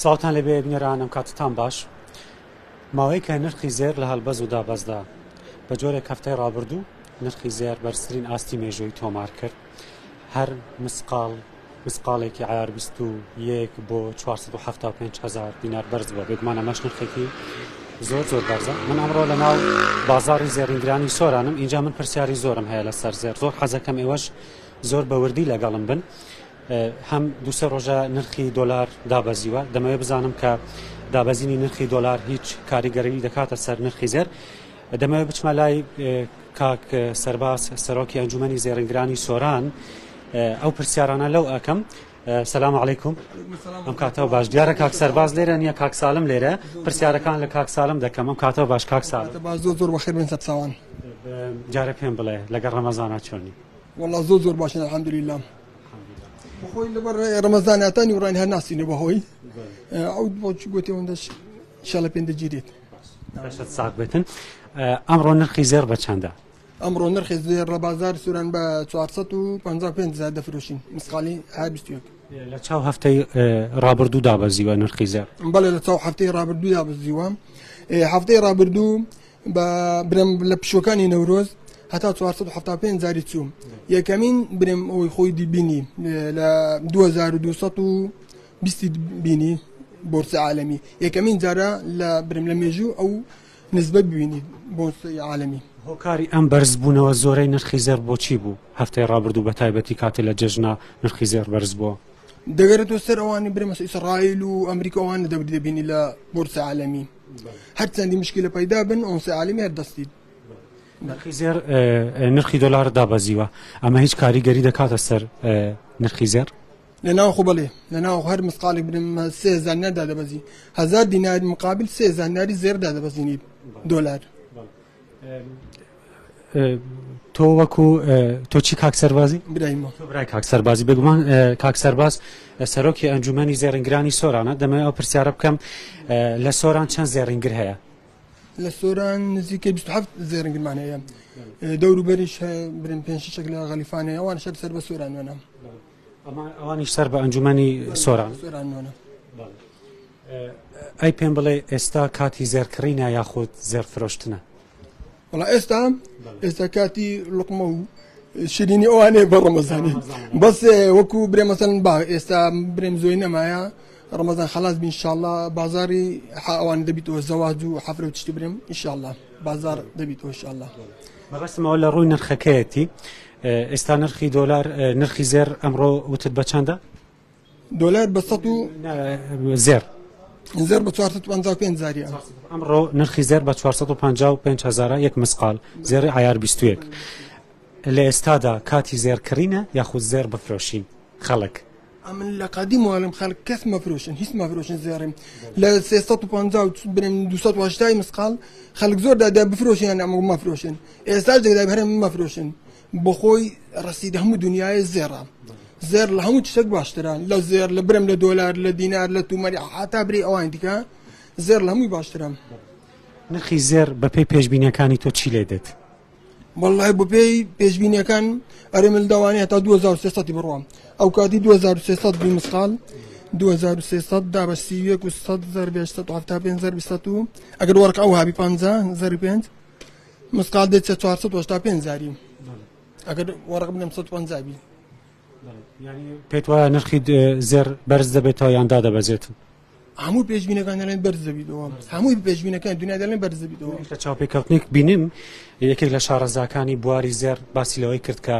ساڵتان لەبێ بنێرانم کاتتان باش ماوەی کە نرخی زێر لە هەڵبەز و دابەزدا بە جۆرێک هەفتەی ڕابردوو نرخی زێر بەرزترین ئاستی مێژووی تۆمار کرد هەر مسقالێکی عیار 21 بۆ 475,000 دینار بەرز بووە بێگومان ئەمەش نرخێکی زۆر بەرزە. من ئەمڕۆ لە ناو بازاڕی زێڕینگرانی سۆرانم، اینجا من پرسیاری زۆرم هەیە لەسەر زێر، زۆر حەزەکەم ئێوەش زۆر بەوردی لەگەڵم بن. هەم دوسێ ڕۆژە نرخی دۆلار دابەزیوە، دەمەوێت بزانم کە دابەزینی نرخی دۆلار هیچ کاریگەری دەکاتە سەر نرخی زێر. دەمەوێت بچمە لای کاک سەرباز سەرۆکی ئەنجومەنی زێڕینگرانی سۆران ئەو پرسیارانە لەو ئەکەم. سلام علیکم. ئەم کاتەوە باش دیارە کاک سەرباز لێرە نییە، کاک سالم لێرە، پرسیارەکان لە کاک سالم دەکەم. ئەم کاتەوە باش کاک سالم. زۆر بەخێر بن سەبساوان. جارە پێم بڵێ لەگەڵ ڕەمەزانە چۆنی؟ والله زۆر باشن الحەمدولله. بخۆی لەبەر ڕەمەزانەتانی وڕانی هەر ناسینێ بەهۆی ئەو بۆچ گوتێوەندەش ئینشاڵڵا پێم دەگیرێت. باشەت ساک بێتن. ئەمڕۆ نرخی زێر بە چەندە؟ ئەمڕۆ نرخی زێر لە بازار سووران بە 455 دەفرۆشین مسقالی 21. لە چاو هەفتەی ڕابردوو دابەزیوە نرخی زێر؟ بەڵێ لە چاو هەفتەی ڕابردوو دابەزیوە. هەفتەی ڕابردوو بە برم لە پشوەکانی نەورۆز هەتا 475 چوم. یەکەمین برم ئەوەی خۆی دیبینی لە 2220 بینی بۆرسە عالەمی، یەکەمین جارە لە برم لە مێژوو ئەو نسبە ببینی بۆرسەی عالەمی. هۆکاری ئەم بەرزبوونەوە زۆرەی نرخی زێر بۆچی بوو؟ هەفتەی ڕابردوو بە تایبەتی کاتێ لە جێژنا نرخی زێر بەرز بووە. دەگەرێتەوە سەر ئەوانی برمە ئیسرائیل و ئەمریکا ئەوان دەبینی لە بۆرسە عالەمی، هەر چەندی مشکلە پەیدا بن ئەوسە عالەمی هەر دەستید. نرخی زێر نرخی دۆلار دابەزیوە، ئەمە هیچ کاریگەری دەکاتە سەر نرخی زێر؟ لەناو خۆ بڵێ لەناو هەر مسقاڵێک برم 3000 نەدا دەبەزی 1000 دیناری مقابل 3000 دیناری زێردا دەبەزینی دۆلار. تۆ وەکو تۆ چی کاک سەربازی؟ برایمە برای کاک سەربازی بگومان کاک سەرباز سەرۆکی ئەنجومەنی زێڕینگرانی سۆرانە، دەمەوێت ئەو پرسیارە بکەم لە سۆران چەند زێڕینگر هەیە؟ لە سۆران نزیکەی 27 زێڕینگرمان هەیە، دەوروبەریش برم 5 شەک لە غەلیفانەیە ئەوان شەر سەر بە سۆرانوانە. ئەوانیش سەر بە ئەنجومەنی سۆران. ئەی پێم بڵێ ئێستا کاتی زێرکڕینە یاخود زێرفرۆشتنە؟ وڵا ئێستا کاتی لوقمە و شیرینی ئەوانەیە بە ڕەمەزانی، بەس وەکو برێ مەسەڵەن با ئێستا برێم زۆی نەمایە ڕەمەزان خەلاص بین ئینشاءڵڵا بازاری ئەوان دەبیتەوە زەواج و حەفرە و تشتی برێم ئینشاءڵڵا بازار دەبیتەوە ئینشاءڵڵا. بەڕاستمەوە لە ڕووی نرخەکەیەتی ئێستا نرخی دۆلار نرخی زێر ئەمڕۆ وتت بە چەندە؟ دۆلار بە زێر زێر بە 455 زاریە. ئەمڕۆ نرخی زێر بە 455,000 یەک مسقال زێری عیار 21. لە ئێستادا کاتی زێرکڕینە یاخود زێر بفرۆشین خەڵک؟ ئەمن لە قادیم وڵم خەڵک کەس مەفرۆشن، هیچ مەفرۆشن زێڕیم لە 350 برم 280 مسقال خەڵک زۆر دادا بفرۆشیان ئەمە مەفرۆشن، ئێستاش دەگدا هەرم مەفرۆشن بەخۆی ڕەسیدە هەموو دنیای زێڕە. زێر لە هەموو تشتێک باشترە، لە زێر لە برم لە دۆلار لە دینار لە تومەری حتا بری ئەوان دیکە زێر لە هەمووی باشترە. نرخی زێر بە پێی پێشبینیەکانی تۆ چی لێ دێت؟ والله بۆ پێی پێشبینیەکان ئەرێ من داوانەیە تا 2300 بڕوام، ئەو کاتی 2300 بی مسقال 2300 دا بە 31 و 100 ئەگەر وەرق ئەو هابی 5 مسقال دێت 485 زاری، ئەگەر وەرق بنێم 150 بی. پێت وایە نرخی زێر بەرز دەبێتەوە یاندا دەبەزێتن؟ هەموو پێشبینەکان دەڵێن بەرز دەبیتەوە، هەمووی پێشبینەکان دنیا دەڵێن بەرز دەبیتەوە. لە چاوپێکەوتنێک بینیم یەکێک لە شارەزاکانی بواری زێر باسی لەوەی کرد کە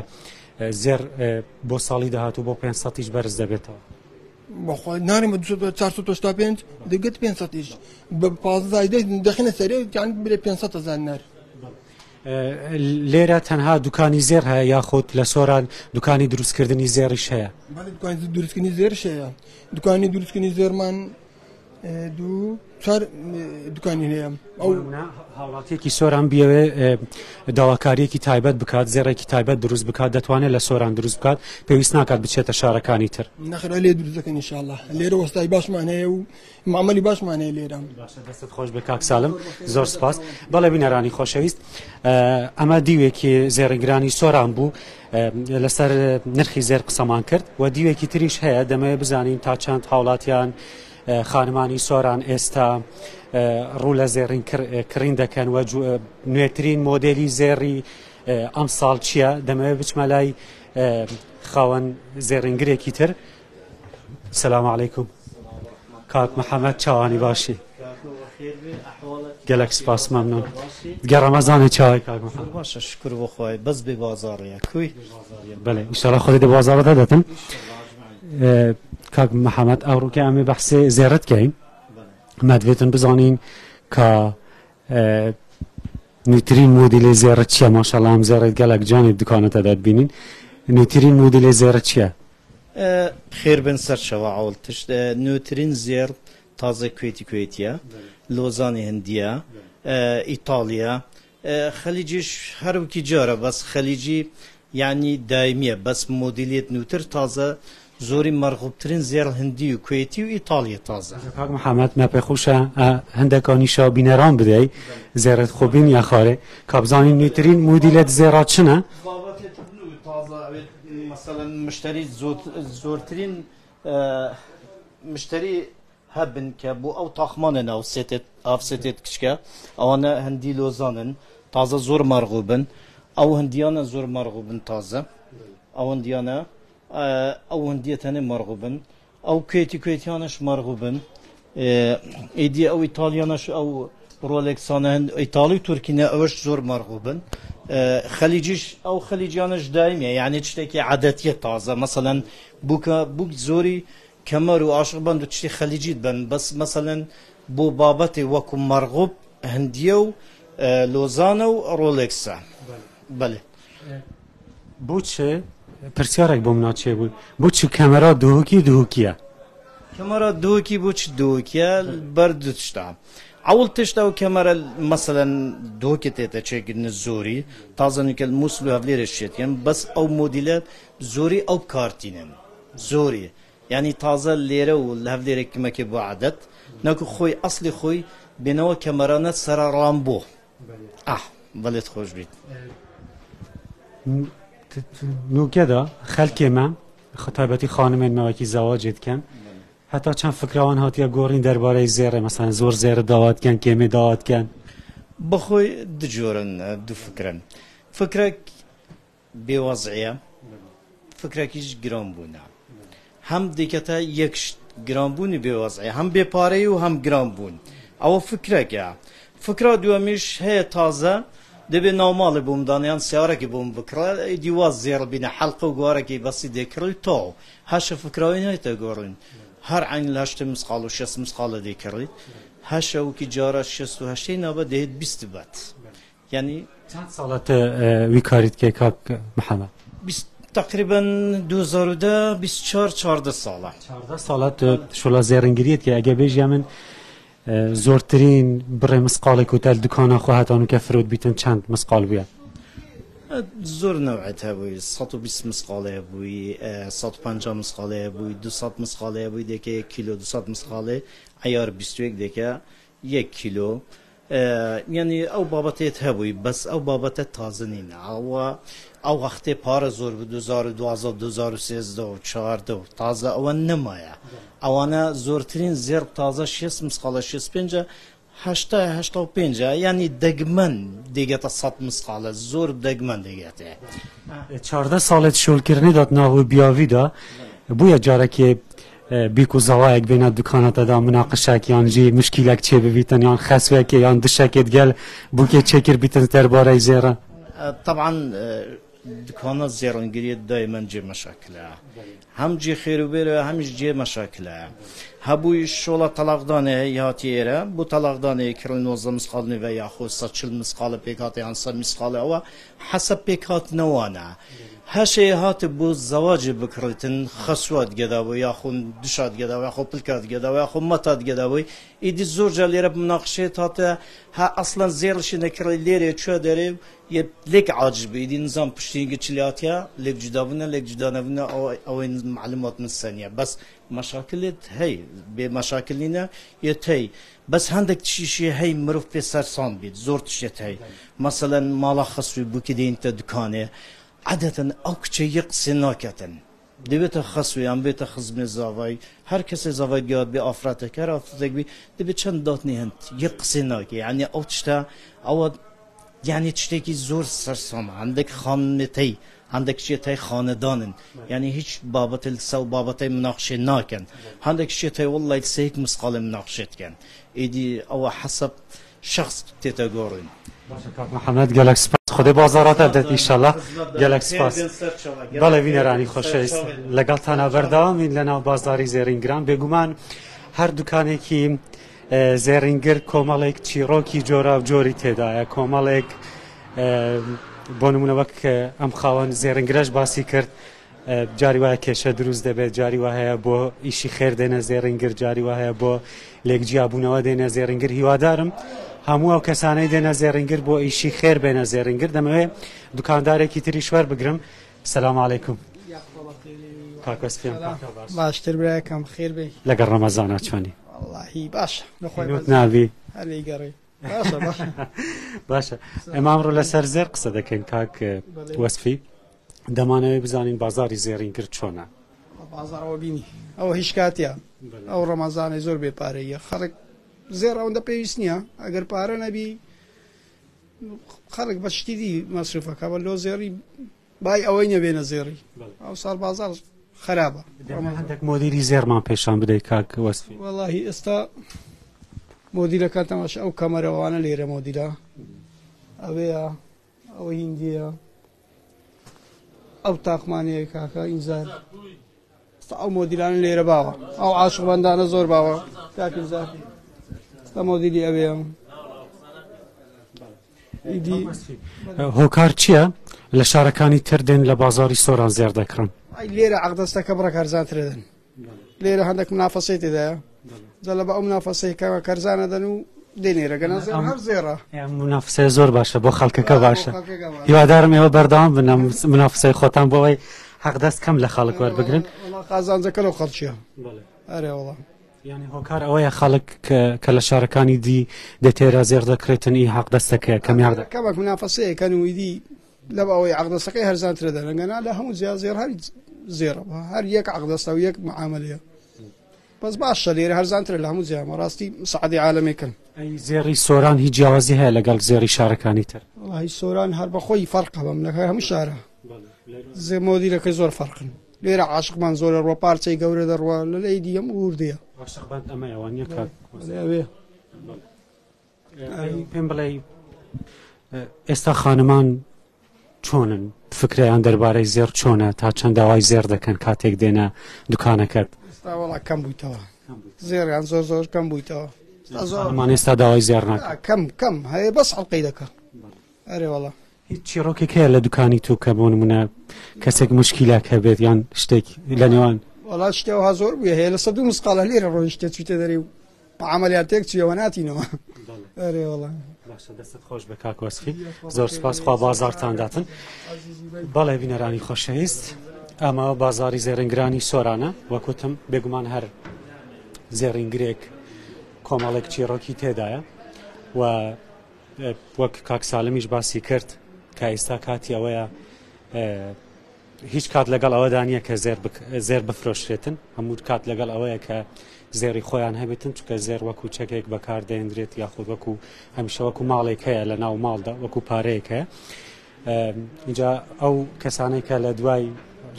زێر بۆ ساڵی داهاتوو بۆ 500 بەرز دەبێتەوە. بەخوای نارێمە 485 دەگەت 500 بە 15 دەخینە سەرێ یان برێ 500,000 دینار. لێرە تەنها دوکانی زێر هەیە یاخود لە سۆران دوکانی دروستکردنی زێریش هەیە؟ دوکانی دروستکردنی زێرش هەیە، دوکانی دروستکردنی زێرمان 2-4 دوکانی هەیە. ئەو هاوڵاتیەکی سۆران بیەوێ داواکاریەکی تایبەت بکات، زێڕێکی تایبەت دروست بکات، دەتوانێت لە سۆران دروست بکات، پێویست ناکات بچێتە شارەکانی تر. نەخرا لێ دروست دەکەن ئینشاءڵڵا، لێرە وەستای باشمان هەیە و مامەلی باشمان هەیە لێرە. دەستت خۆش بێ کاک سالم، زۆر سپاس. بەڵێ بینەرانی خۆشەویست، ئەمە دیوێکی زێڕینگرانی سۆران بوو لەسەر نرخی زێر قسەمان کرد و دیوێکی تریش هەیە، دەمەوێت بزانین تا چەند هاوڵاتیان خانمانی سۆران ئێستا ڕوو لە زێڕین کڕین دەکەن و نوێترین مۆدلی زێڕی ئەم ساڵ چییە؟ دەمەوێت بچمە لای خاوەن زێڕینگرێکی تر. سلام علیکم کاک محەممەد، چاوانی باشی؟ gelek spas memnun. Diğer Ramazan'ı çay kak Muhammed. Başa şükür bu xoy. Biz bir bazar ya kuy. Bele inşallah خودی بازار دادتن. کاک محەممەد ئەوڕوو کە ئەمێ بەحسێ زێڕت کەین مادوێتن بزانین کە نوێترین مۆدیلی زێڕت چییە؟ ماشەڵڵا ئەم زێڕێت gelek جانی دوکانەتە دەبینین. نوێترین مۆدیلی زێڕت چییە؟ خێر بن سەر شەوا ئەوڵتش نوێترین زێر تازە کوێتیە لۆزانی هەندیە ئیتالیا خەلیجیش هەروکی جارە بەس خەلیجی یعنی دایمیە بەس مۆدیلیت نووتر تازە زۆری مەرغوبترین زێر هەندی و کوێتی و ئیتالیا تازە. کاک محەممەد مە پێخۆشە هەندێکانیشا بینەران بدەی زێرت خۆبین یا خارێ کابزانین نوێترین مۆدیلێت زێڕات چنە؟ مثلا مشتری زۆرترین مشتری هەبن کە بۆ ئەو تاخمانە ناو ئافسێتێت کچکە ئەوانە هەندی لۆزانن تازە زۆر مەرغوبن ئەو هەندیانە زۆر مەرغوبن تازە ئەو هەندیانە ئەو هەندیەتەنێ مەرغوبن ئەو کوێتیانەش مەرغوبن ئیدی ئەو ئیتالیانەش ئەو ڕۆلێکسانە ئیتالی و تورکینە ئەوەش زۆر مەرغوبن خەلیجیش ئەو خەلیجیانەش دایمیە یعنی شتێکی عادەتیە تازە مثلەن بووک زۆری کەمەر و عاشقبند و تشتی خەلیجیت بن بەس مەسەلەن بۆ بابەتی وەکو مەرغوب هەندیە و لۆزانە و ڕۆلێکسە. بەێ بۆچێ پرسیارێک بۆم ناچێ بوو بۆچی کەمەرا دووکیە؟ کەمەرا دووکی بۆچ دووکیە بەر دوو تشتا ئەوڵ تشتا و کەمەرە مەسەلەن دووکێت تێتە چێکردن زۆری تازەنکە مووسڵ و هەولێرە شێتیان بەس ئەو مۆدیلە زۆری ئەو کارتینن زۆری یعنی تازە لێرە و لە هەولێرێکمەکە بۆ عادەت نەکو خۆی ئەسلی خۆی بێنەوە کەمەرانە سەرا ڕامبۆ بەڵێت خۆش بیت. نوکەدا خەلکێمە تایبەتی خانمێنمەوەکی زەواجێتکەن هەتا چەند فکراوان هاتیە گۆڕین دەربارەی زێڕێ مەسەن زۆر زێرە داواتکەن کێمێ داواتکەن بەخۆی دجۆرن دوو فکرن فکرێک بێوەزعە فکرێکیش گران بوونە هەم دیکەتە یەک گرانبوونی بێوەزعە هەم بێپارەی و هەم گران بوون ئەوە فکرێکە فکرا دووەمیش هەیە تازە دەبێ ناوماڵی بووم دانیان سیارێکی بووم بکڕە دیواز زێڕ بینە حەڵقە و گوارێکی بەسی دێکڕی تۆ هەشە فکراوی نایتە گۆڕین هەر عین لە 8 مسقال و 6 مسقالە دێکڕی هەشە وکی جارە 68 نابە دەهێت 20 بەت یعنی چەند ساڵەت وی کاریت کێ کاک محەممەد؟ تقریبا 2010 24 ساڵە 14 ساڵەت شۆڵە زێڕنگریت کە ئەگە بێژیا من زۆرترین بڕێ مسقاڵی کوتەل دوکانە خۆ هاتان و کە فرۆت بیتن چەند مسقال بووە؟ زۆر نەوعەت هەبووی 120 مسقالەیە بووی 150 مسقالەیە بووی 200 مسقالەیە بووی دێکە 1 کیلۆ 200 مسقالێ عیار 21 دێکە 1 کیلۆ یعنی ئەو بابەتێت هەبووی بەس ئەو بابەتە تازە نینە ئەو وەختێ پارە زۆر بوو 2012 2013 و 14 تازە ئەوە نەمایە ئەوانە زۆرترین زێر تازە 6 مسقالە 65 85 ینی دەگمەن دێگێتە 100 مسقالە زۆر دەگمەن دەگێتێ 14 ساڵێت شۆلکردنی دات ناو بیاویدا بووە جارێکی بیک و زەوایەک بینە دوکانەتەدا مناقشەک یان جێ مشکیلێک چێ ببیتن یان خەسوێکی یان دشەکێت گەل بووکێ چێکرد بیتن دەربارەی زێرە طبعا دکانە زێڕەنگریت دایمەن جێ مەشاکلە هەم جێ خێروبێرە هەمیش جێ مەشاکلە هەبووی شۆڵە تەلاقدانەیە یاتیێرە بۆ تەلاقدانەیە کڕی 90 مسقالنیڤە یاخۆ 140 مسقالە پێکات یان 100 مسقالەوە حەسەب پێکهاتنەوەنە هەشەیە هاتە بۆ زەواجێ بکڕێتن خەسوات گەداوە یاخۆ دشات گەداوە یاخۆ پلکات گەداوە یاخۆ مەتات گەداوەی ئیدی زۆر جا لێرە مناقشێت هاتە ها ئەسڵەن زێڕشی نەکڕی لێرێ چوە دەرێ لێک عاجبە ئیدی نظام پشتینگە چلیاتیا لێک جودابوونە لێک جودانەبوونە ئەوەی معلومات من سەنیە بەس مەشاکلت هەی بێ مەشاکلینە یەت هەی بەس هەندێک تشیشی هەی مرۆڤ پێ سەرسان بیت زۆر تشێت هەی مەسەلەن ماڵا خەسووی بووکی دێنتە دوکانێ عادەتەن ئەو کچە یە قسێ ناکەتن دەبێتە خەسویان بێتە خزمێ زاوای هەر کەسێ زاوای دیات بێ ئافراتێک هەر ئافرەتێک بی دەبێت چەند داتنی هەند یەک قسێ ناکێ یعنی ئەو تشتە ئەوە یعنی تشتێکی زۆر سەرسامە هەندێک خانمێتەی هەندێک شێتەی خانەدانن یعنی هیچ بابەتە لەسەر بابەتەی مناقشێ ناکەن هەندێک شێتەی وەڵڵای سەیەک مسقالێ مناقشێتکەن ئیدی ئەوە حەسەب شخص تێتە گۆڕین محەممەد گەلک سپاس خودێ بازاراتە بدەێت ئیشەڵا گەلک سپاس بەڵێ بینەرانی خۆشەویست لەگەڵتانە بەردەوامین لە ناو بازاری زێرینگران بێگومان هەر دوکانێکی زێرینگر کۆمەڵێک چیرۆکی جۆرا و جۆری تێدایە کۆمەڵێک بۆ نمونە وەک ئەم خاوەن زێرینگرەش باسی کرد جاری وایە کێشە دروست دەبێت جاری وا هەیە بۆ ئیشی خێر دێنە زێرینگر جاری وا هەیە بۆ لێکجیابوونەوە دێنە زێرینگر هیوادارم هەموو ئەو کەسانەی دێنە زێرینگر بۆ ئیشی خێر بێنە زێرینگر دەمەوێت دوکاندارێکی تری شوەر بگرم سەلام عەلەیکوم کاکەسپێم باشتر برایەکەم خێر بێ لەگەڵ ڕەمەزانە چۆنی واللهی باشە نوت ناوی هەلی گەڕی باشە ئێمە ئەمڕۆ لەسەر زێر قسە دەکەین کاک وەسفی دەمانەوێت بزانین بازاری زێرینگر چۆنە بازارەوە بینی ئەوە هیچ کاتیە ئەو ڕەمەزانەی زۆر بێپارەیە خەڵک زێر ئەوەندە پێویست نییە ئەگەر پارە نەبی خەڵک بە شتی دی مەسروفەکە بە لۆ زێری بای ئەوەی نەبێنە زێڕی ئەو ساڵ بازار خراپە هەندێک مۆدیری زێرمان پێشان بدەیت کاک وەسفی وەڵاهی ئێستا مۆدیلەکە تەماش ئەو کەمەرەوانە لێرە مۆدیلە ئەوەیە ئەوە هیندیە ئەو تاقمانەیە کاکە ئینزار ئەو مۆدیلانە لێرە باوە ئەو عاشقبەندانە زۆر باوە کاکینزار ئەستا مۆدیلی ئەوەیە ئیدی هۆکار چییە لە شارەکانی تر دێن لە بازاری سۆران زێر دەکڕن لێرە عەقدەستەکە بڕە کارزانترێدن لێرە هەندێک منافەسەی تێدایە جەلە بە ئەو منافەسەیەکەوە کارزانە دەن و دێنێرە گەنە هەر زێڕە منافسە زۆر باشە بۆ خەڵکەکە باشە هیوادارم ئێوە بەردەوام بن منافسەی خۆتان بۆەوەی حەقدەست کەم لە خەڵک وەربگرن قازانجەکە لەو خەڵکیە ئەرێ وەڵا ینی هۆکار ئەوەیە خەڵک کە لە شارەکانی دی دەتێرە زێر دەکرێتن ئی حەقدەستەکە کەمیاردە کەمێک منافەسەیەکەن و ئیدی لە ئەوەی عەقدەستەکەی هەرزانترە دەنگەنا لە هەموو زیاد زێر هەر زێرە هەر یەک عەقدەستە و یەک معاملەیە بەس باشە لێرە هەرزانترە لە هەموو زیامە ڕاستی سعدی عالەمێکن ئەی زێری سۆران هیچ جیاوازی هەیە لەگەڵ زێری شارەکانی تر هی سۆران هەر بەخۆی فەرقە بەم لەکە هەموو شارە زێ مۆدیلەکەی زۆر فەرقن لێرە عاشقمان زۆرە ڕۆ پارچەی گەورە دەڕوە لە لەی دیەم وردەیە عاشقبەند ئەمەیەوانە کاک ئەوێ پێم بڵێ ئێستا خانمان چۆنن فکریان دەربارەی زێر چۆنە تا چەند داوای زێر دەکەن کاتێک دێنە دوکانەکەت وڵا کەم بوویتەوە زێریان زۆر زۆر کەم بوویتەوە مان ئێستا داوای زێر ناکەن کەم هەیە بەس ئەڵقەی دەکە ئەرێ وڵا هیچ چیرۆکێک هەیە لە دوکانی تو کە بۆ نمونە کەسێک مشکیلێک هەبێت یان شتێک لە نێوان وڵات شتێوە زۆر بووە هەیە لە 100 مسقالە لێرە ڕۆی شتێک چیتە دەری و عملیاتێک چیەوە ناتینەوە ئەرێ وڵا دەستت خۆش بە کاک وەسفی زۆر سپاس خوا بازارتان داتن بەڵێ بینەرانی خۆشەویست ئەمە بازاری زێرینگرانی سۆرانە وەکوتم بێگومان هەر زێرینگرێک کۆمەڵێک چیرۆکی تێدایە و وەک کاک سالمیش باسی کرد کە ئێستا کاتی ئەوەیە هیچ کات لەگەڵ ئەوەدا نییە کە زێر بفرۆشرێتن هەموو کات لەگەڵ ئەوەیە کە زێری خۆیان هەبێتن چکە زێر وەکو چەکێک بەکاردێنرێت یاخود وەکو هەمیشە وەکو ماڵێک هەیە لە ناو ماڵدا وەکو پارەیەک هەیە اینجا ئەو کەسانەی کە لە دوای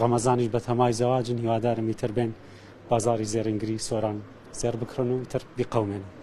ڕەمەزانیش بە تەمای زەواجن هیوادارم ئیتر بێن بازاری زێرینگری سۆران زێر بکڕن و تر بیقەومێنن